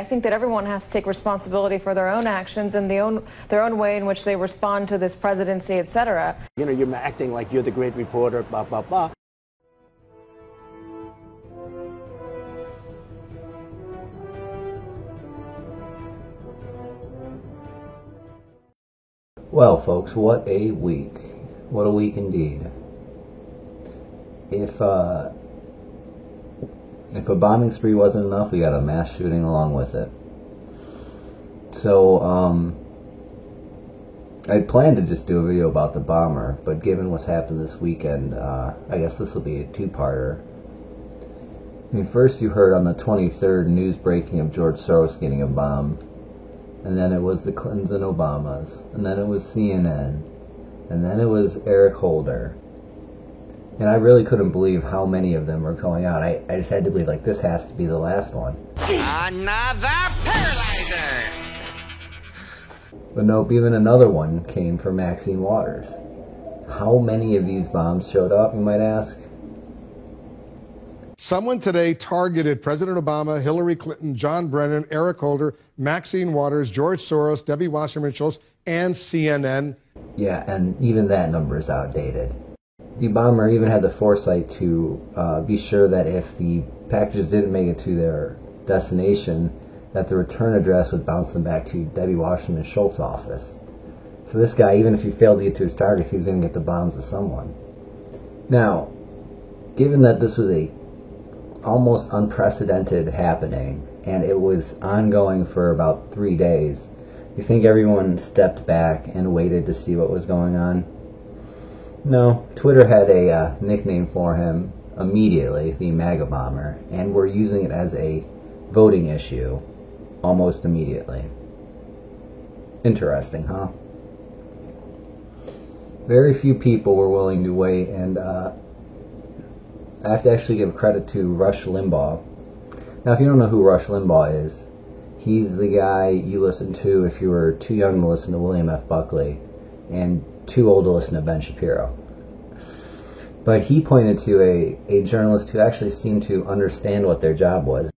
I think that everyone has to take responsibility for their own actions and their own way in which they respond to this presidency, etc. You know, you're acting like you're the great reporter, blah, blah, blah. Well, folks, what a week. What a week indeed. If a bombing spree wasn't enough, we got a mass shooting along with it. So, I planned to just do a video about the bomber, but given what's happened this weekend, I guess this will be a two-parter. I mean, first you heard on the 23rd news breaking of George Soros getting a bomb, and then it was the Clintons and Obamas, and then it was CNN, and then it was Eric Holder. And I really couldn't believe how many of them were going out. I just had to believe, like, this has to be the last one. Another paralyzer! But nope, even another one came from Maxine Waters. How many of these bombs showed up, you might ask? Someone today targeted President Obama, Hillary Clinton, John Brennan, Eric Holder, Maxine Waters, George Soros, Debbie Wasserman Schultz, and CNN. Yeah, and even that number is outdated. The bomber even had the foresight to be sure that if the packages didn't make it to their destination, that the return address would bounce them back to Debbie Wasserman Schultz's office. So this guy, even if he failed to get to his target, he's going to get the bombs to someone. Now, given that this was a almost unprecedented happening, and it was ongoing for about 3 days, you think everyone stepped back and waited to see what was going on? No, Twitter had a nickname for him immediately, the MAGA bomber, and we're using it as a voting issue almost immediately. Interesting, huh? Very few people were willing to wait, and I have to actually give credit to Rush Limbaugh. Now, if you don't know who Rush Limbaugh is, he's the guy you listen to if you were too young to listen to William F. Buckley and too old to listen to Ben Shapiro. But he pointed to a journalist who actually seemed to understand what their job was.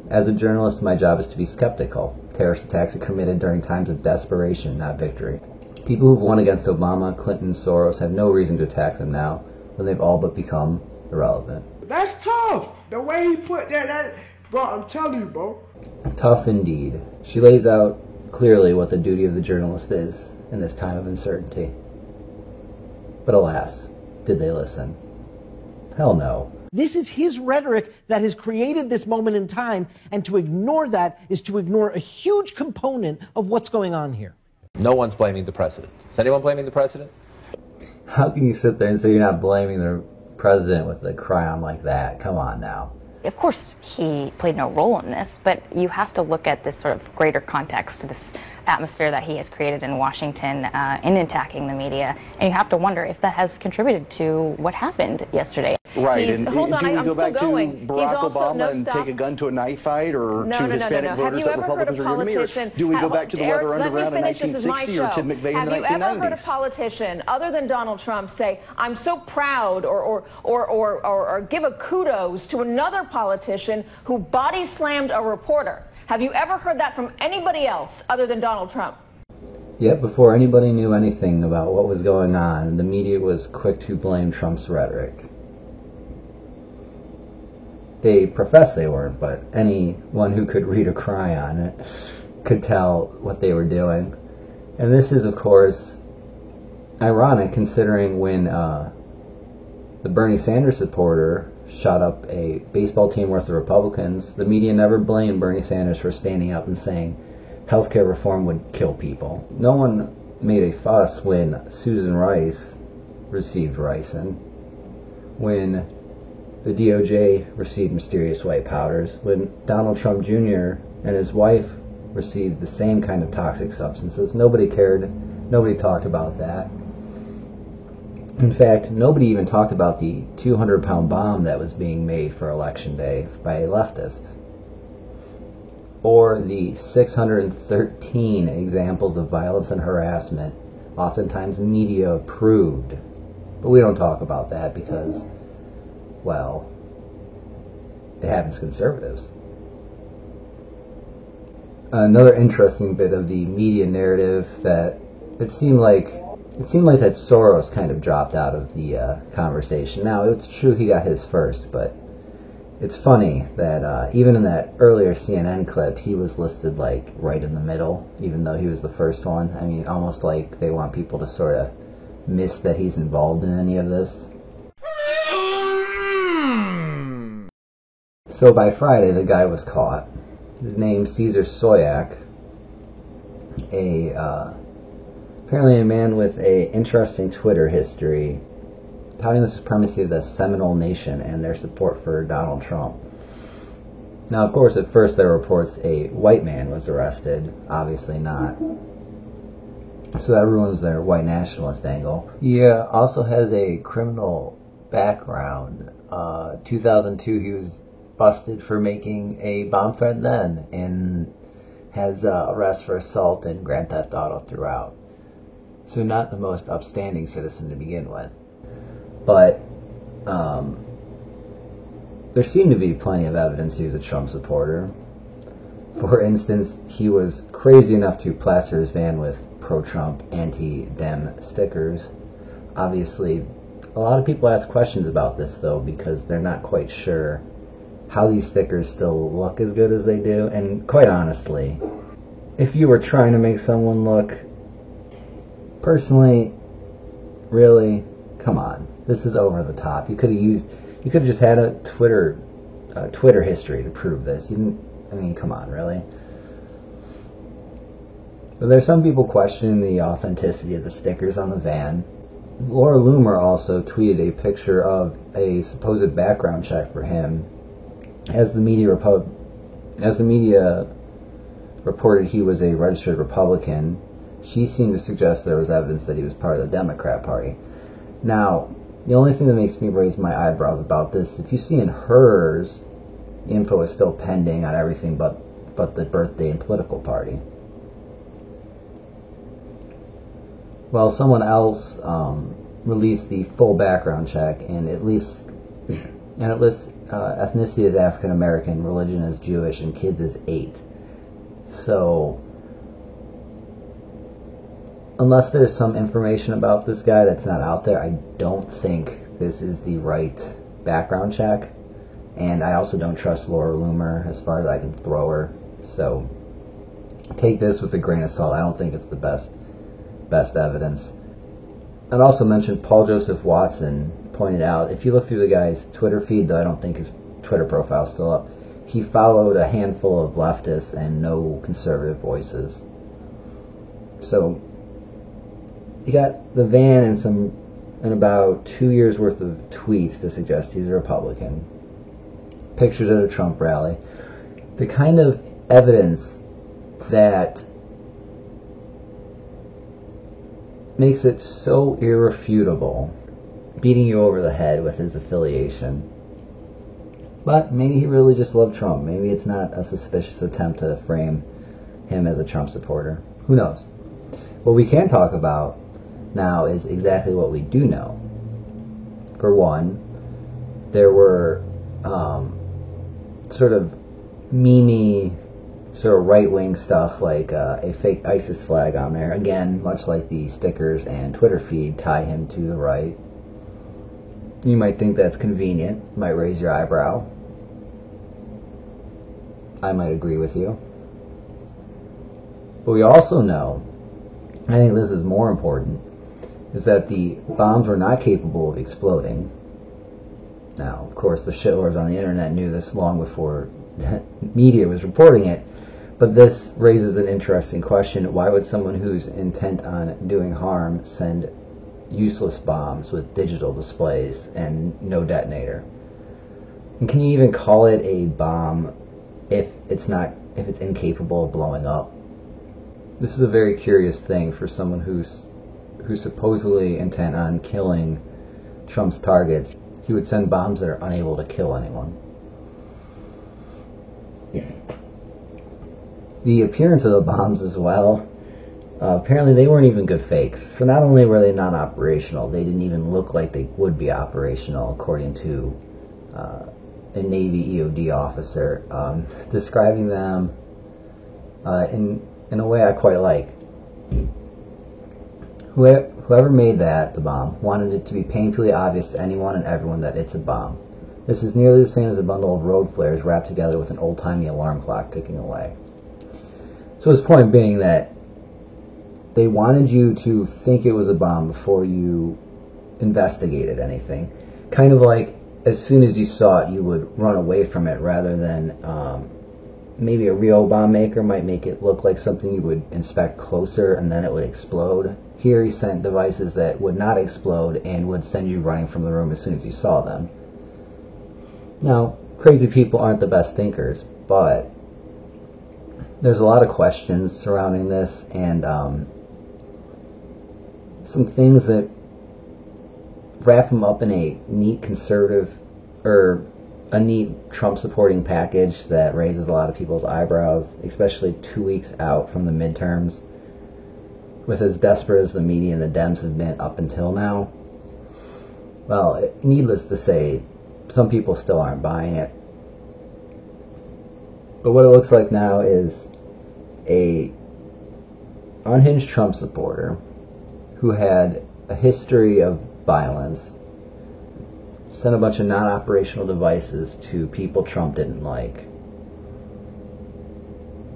As a journalist, my job is to be skeptical. Terrorist attacks are committed during times of desperation, not victory. People who've won against Obama, Clinton, Soros have no reason to attack them now, when they've all but become irrelevant. That's tough. The way he put that, bro, I'm telling you, bro. Tough indeed. She lays out clearly what the duty of the journalist is in this time of uncertainty. But alas, did they listen? Hell no. This is his rhetoric that has created this moment in time, and to ignore that is to ignore a huge component of what's going on here. No one's blaming the president. Is anyone blaming the president? How can you sit there and say you're not blaming the president with a crime like that? Come on now. Of course, he played no role in this, but you have to look at this sort of greater context, this atmosphere that he has created in Washington in attacking the media, and you have to wonder if that has contributed to what happened yesterday. Right, and hold on, do we I'm go still back going. to Barack also, Obama and take a gun to a knife fight, or no, to no, Hispanic voters that Republicans are giving me, or do we go back to the Weather Underground in 1960 or Ted McVeigh in the 1990s? Have you ever heard a politician, other than Donald Trump, say, I'm so proud, or give a kudos to another politician who body slammed a reporter? Have you ever heard that from anybody else other than Donald Trump? Yet before anybody knew anything about what was going on, the media was quick to blame Trump's rhetoric. They professed they weren't, but anyone who could read or cry on it could tell what they were doing. And this is, of course, ironic considering when the Bernie Sanders supporter shot up a baseball team worth of Republicans, the media never blamed Bernie Sanders for standing up and saying healthcare reform would kill people. No one made a fuss when Susan Rice received ricin, when the DOJ received mysterious white powders, when Donald Trump Jr. and his wife received the same kind of toxic substances. Nobody cared. Nobody talked about that. In fact, nobody even talked about the 200-pound bomb that was being made for Election Day by a leftist, or the 613 examples of violence and harassment, oftentimes media approved. But we don't talk about that because, well, it happens to conservatives. Another interesting bit of the media narrative that it seemed like that Soros kind of dropped out of the conversation. Now, it's true he got his first, but it's funny that even in that earlier CNN clip, he was listed like right in the middle, even though he was the first one. I mean, almost like they want people to sort of miss that he's involved in any of this. So by Friday, the guy was caught. His name's Cesar Soyak, apparently a man with a interesting Twitter history, touting the supremacy of the Seminole Nation and their support for Donald Trump. Now, of course, at first there were reports a white man was arrested. Obviously not. So that ruins their white nationalist angle. He also has a criminal background. 2002, he was busted for making a bomb threat then, and has arrests for assault and grand theft auto throughout. So not the most upstanding citizen to begin with. But there seemed to be plenty of evidence he was a Trump supporter. For instance, he was crazy enough to plaster his van with pro-Trump, anti-Dem stickers. Obviously, a lot of people ask questions about this, though, because they're not quite sure how these stickers still look as good as they do. And quite honestly, if you were trying to make someone look, personally, really, come on, this is over the top. You could have just had a Twitter history to prove this. Come on, really. But there's some people questioning the authenticity of the stickers on the van. Laura Loomer also tweeted a picture of a supposed background check for him. As the media reported he was a registered Republican, she seemed to suggest there was evidence that he was part of the Democrat Party. Now, the only thing that makes me raise my eyebrows about this, if you see in hers, the info is still pending on everything but the birthday and political party. Well, someone else released the full background check, and it lists ethnicity as African American, religion as Jewish, and kids as 8. So, unless there's some information about this guy that's not out there, I don't think this is the right background check. And I also don't trust Laura Loomer as far as I can throw her. So, take this with a grain of salt. I don't think it's the best evidence. I'd also mention Paul Joseph Watson pointed out, if you look through the guy's Twitter feed, though I don't think his Twitter profile is still up, he followed a handful of leftists and no conservative voices. So you got the van and about 2 years worth of tweets to suggest he's a Republican. Pictures at a Trump rally. The kind of evidence that makes it so irrefutable, beating you over the head with his affiliation. But maybe he really just loved Trump. Maybe it's not a suspicious attempt to frame him as a Trump supporter. Who knows? What we can talk about now is exactly what we do know. For one, there were sort of meme-y, sort of right-wing stuff like a fake ISIS flag on there. Again, much like the stickers and Twitter feed tie him to the right. You might think that's convenient, might raise your eyebrow. I might agree with you. But we also know, I think this is more important, is that the bombs were not capable of exploding. Now, of course, the shitlords on the internet knew this long before media was reporting it, but this raises an interesting question. Why would someone who's intent on doing harm send useless bombs with digital displays and no detonator? And can you even call it a bomb if it's incapable of blowing up? This is a very curious thing for someone who's supposedly intent on killing Trump's targets. He would send bombs that are unable to kill anyone. The appearance of the bombs as well, apparently they weren't even good fakes. So not only were they non-operational, they didn't even look like they would be operational, according to a Navy EOD officer, describing them in a way I quite like. Whoever made the bomb, wanted it to be painfully obvious to anyone and everyone that it's a bomb. This is nearly the same as a bundle of road flares wrapped together with an old-timey alarm clock ticking away. So his point being that they wanted you to think it was a bomb before you investigated anything. Kind of like as soon as you saw it, you would run away from it rather than maybe a real bomb maker might make it look like something you would inspect closer and then it would explode. Here he sent devices that would not explode and would send you running from the room as soon as you saw them. Now, crazy people aren't the best thinkers, but there's a lot of questions surrounding this and some things that wrap him up in a neat conservative or a neat Trump-supporting package that raises a lot of people's eyebrows, especially 2 weeks out from the midterms. With as desperate as the media and the Dems have been up until now, well, needless to say, some people still aren't buying it. But what it looks like now is a unhinged Trump supporter who had a history of violence sent a bunch of non-operational devices to people Trump didn't like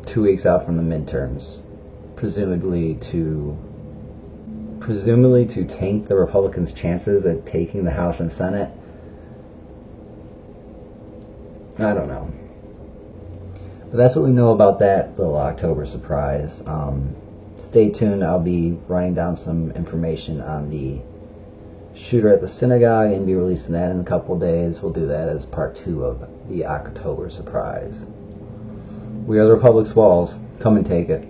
2 weeks out from the midterms, presumably to tank the Republicans' chances at taking the House and Senate. I don't know. But that's what we know about that little October surprise. Stay tuned. I'll be writing down some information on the shooter at the synagogue and be releasing that in a couple days. We'll do that as part 2 of the October surprise. We are the Republic's walls. Come and take it.